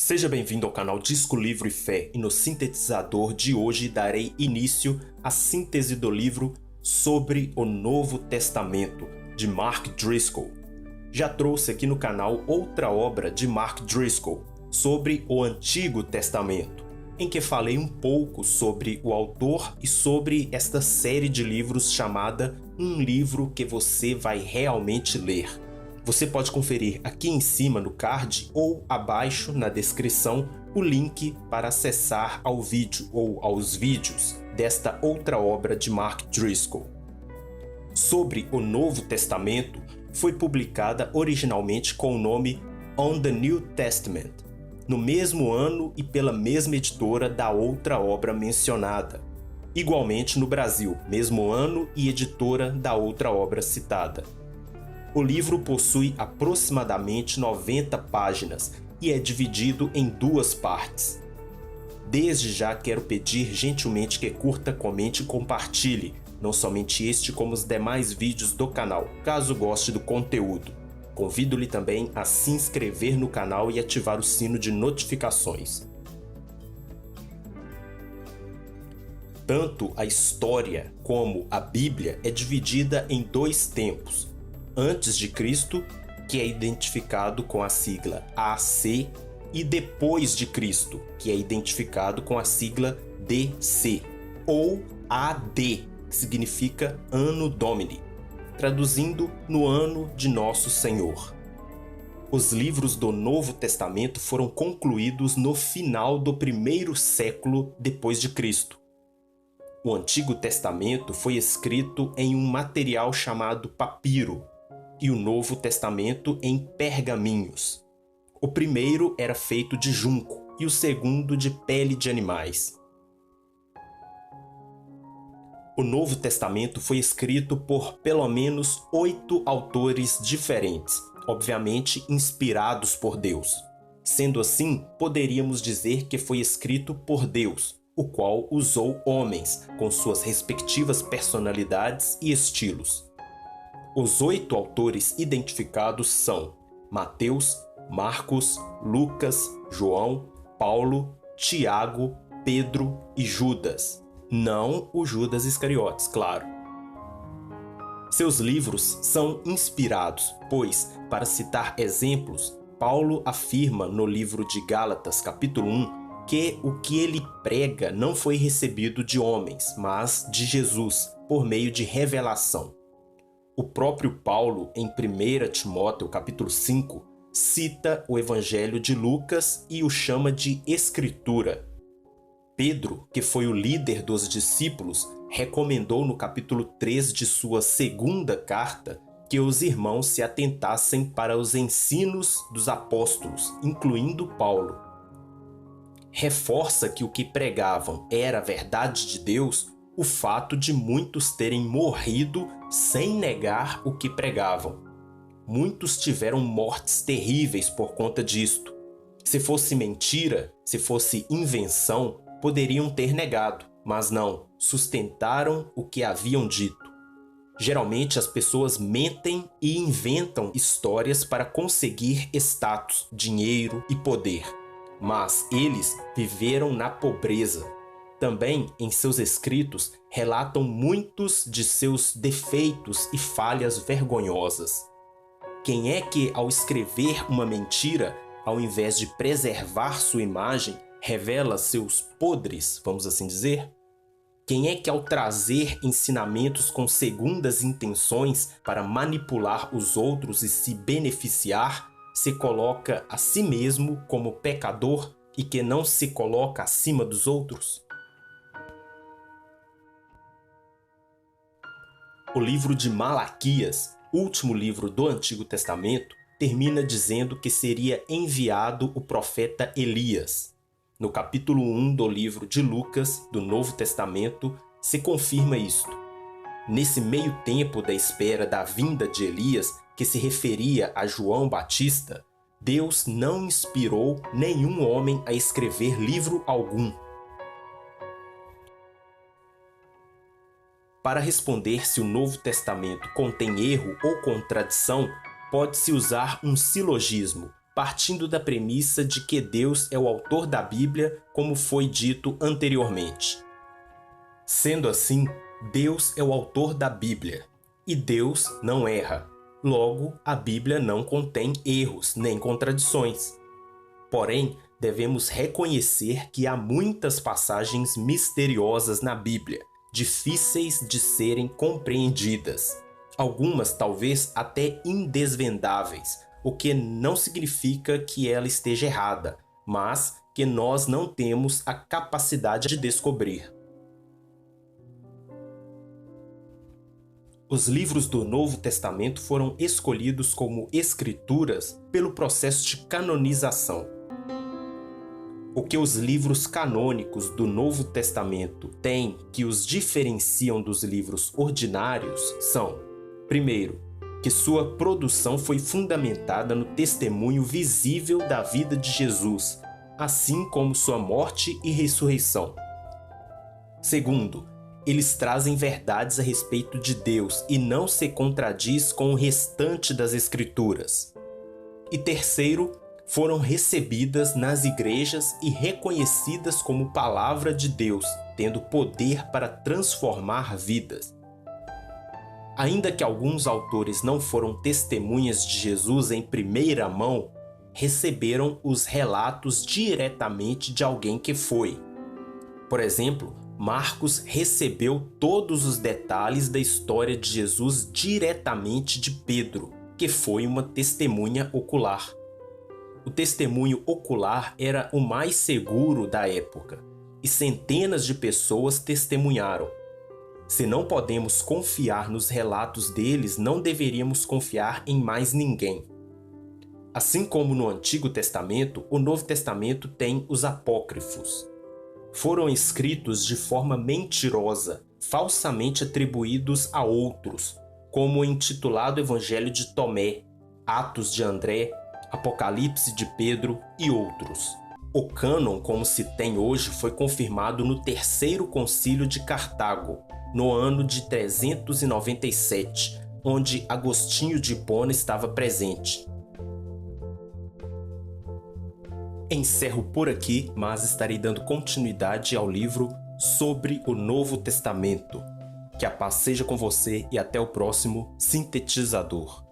Seja bem-vindo ao canal Disco Livro e Fé, e no sintetizador de hoje darei início à síntese do livro sobre o Novo Testamento, de Mark Driscoll. Já trouxe aqui no canal outra obra de Mark Driscoll sobre o Antigo Testamento, em que falei um pouco sobre o autor e sobre esta série de livros chamada Um Livro que Você Vai Realmente Ler. Você pode conferir aqui em cima no card ou abaixo na descrição o link para acessar ao vídeo ou aos vídeos desta outra obra de Mark Driscoll. Sobre o Novo Testamento, foi publicada originalmente com o nome On the New Testament, no mesmo ano e pela mesma editora da outra obra mencionada. Igualmente no Brasil, mesmo ano e editora da outra obra citada. O livro possui aproximadamente 90 páginas e é dividido em duas partes. Desde já quero pedir gentilmente que curta, comente e compartilhe, não somente este como os demais vídeos do canal, caso goste do conteúdo. Convido-lhe também a se inscrever no canal e ativar o sino de notificações. Tanto a história como a Bíblia é dividida em dois tempos. Antes de Cristo, que é identificado com a sigla AC, e depois de Cristo, que é identificado com a sigla DC, ou AD, que significa Anno Domini, traduzindo no ano de Nosso Senhor. Os livros do Novo Testamento foram concluídos no final do primeiro século depois de Cristo. O Antigo Testamento foi escrito em um material chamado papiro, e o Novo Testamento em pergaminhos. O primeiro era feito de junco e o segundo de pele de animais. O Novo Testamento foi escrito por pelo menos 8 autores diferentes, obviamente inspirados por Deus. Sendo assim, poderíamos dizer que foi escrito por Deus, o qual usou homens com suas respectivas personalidades e estilos. Os 8 autores identificados são Mateus, Marcos, Lucas, João, Paulo, Tiago, Pedro e Judas. Não o Judas Iscariotes, claro. Seus livros são inspirados, pois, para citar exemplos, Paulo afirma no livro de Gálatas, capítulo 1, que o que ele prega não foi recebido de homens, mas de Jesus, por meio de revelação. O próprio Paulo, em 1 Timóteo capítulo 5, cita o Evangelho de Lucas e o chama de Escritura. Pedro, que foi o líder dos discípulos, recomendou no capítulo 3 de sua segunda carta que os irmãos se atentassem para os ensinos dos apóstolos, incluindo Paulo. Reforça que o que pregavam era a verdade de Deus o fato de muitos terem morrido sem negar o que pregavam. Muitos tiveram mortes terríveis por conta disto. Se fosse mentira, se fosse invenção, poderiam ter negado, mas não, sustentaram o que haviam dito. Geralmente as pessoas mentem e inventam histórias para conseguir status, dinheiro e poder. Mas eles viveram na pobreza. Também, em seus escritos, relatam muitos de seus defeitos e falhas vergonhosas. Quem é que, ao escrever uma mentira, ao invés de preservar sua imagem, revela seus podres, vamos assim dizer? Quem é que, ao trazer ensinamentos com segundas intenções para manipular os outros e se beneficiar, se coloca a si mesmo como pecador e que não se coloca acima dos outros? O livro de Malaquias, último livro do Antigo Testamento, termina dizendo que seria enviado o profeta Elias. No capítulo 1 do livro de Lucas, do Novo Testamento, se confirma isto. Nesse meio tempo da espera da vinda de Elias, que se referia a João Batista, Deus não inspirou nenhum homem a escrever livro algum. Para responder se o Novo Testamento contém erro ou contradição, pode-se usar um silogismo, partindo da premissa de que Deus é o autor da Bíblia, como foi dito anteriormente. Sendo assim, Deus é o autor da Bíblia, e Deus não erra. Logo, a Bíblia não contém erros nem contradições. Porém, devemos reconhecer que há muitas passagens misteriosas na Bíblia, difíceis de serem compreendidas. Algumas talvez até indesvendáveis, o que não significa que ela esteja errada, mas que nós não temos a capacidade de descobrir. Os livros do Novo Testamento foram escolhidos como escrituras pelo processo de canonização. O que os livros canônicos do Novo Testamento têm que os diferenciam dos livros ordinários são, primeiro, que sua produção foi fundamentada no testemunho visível da vida de Jesus, assim como sua morte e ressurreição. Segundo, eles trazem verdades a respeito de Deus e não se contradiz com o restante das Escrituras. E terceiro, foram recebidas nas igrejas e reconhecidas como palavra de Deus, tendo poder para transformar vidas. Ainda que alguns autores não foram testemunhas de Jesus em primeira mão, receberam os relatos diretamente de alguém que foi. Por exemplo, Marcos recebeu todos os detalhes da história de Jesus diretamente de Pedro, que foi uma testemunha ocular. O testemunho ocular era o mais seguro da época, e centenas de pessoas testemunharam. Se não podemos confiar nos relatos deles, não deveríamos confiar em mais ninguém. Assim como no Antigo Testamento, o Novo Testamento tem os apócrifos. Foram escritos de forma mentirosa, falsamente atribuídos a outros, como o intitulado Evangelho de Tomé, Atos de André, Apocalipse de Pedro e outros. O cânon, como se tem hoje, foi confirmado no Terceiro Concílio de Cartago, no ano de 397, onde Agostinho de Hipona estava presente. Encerro por aqui, mas estarei dando continuidade ao livro sobre o Novo Testamento. Que a paz seja com você e até o próximo Sintetizador.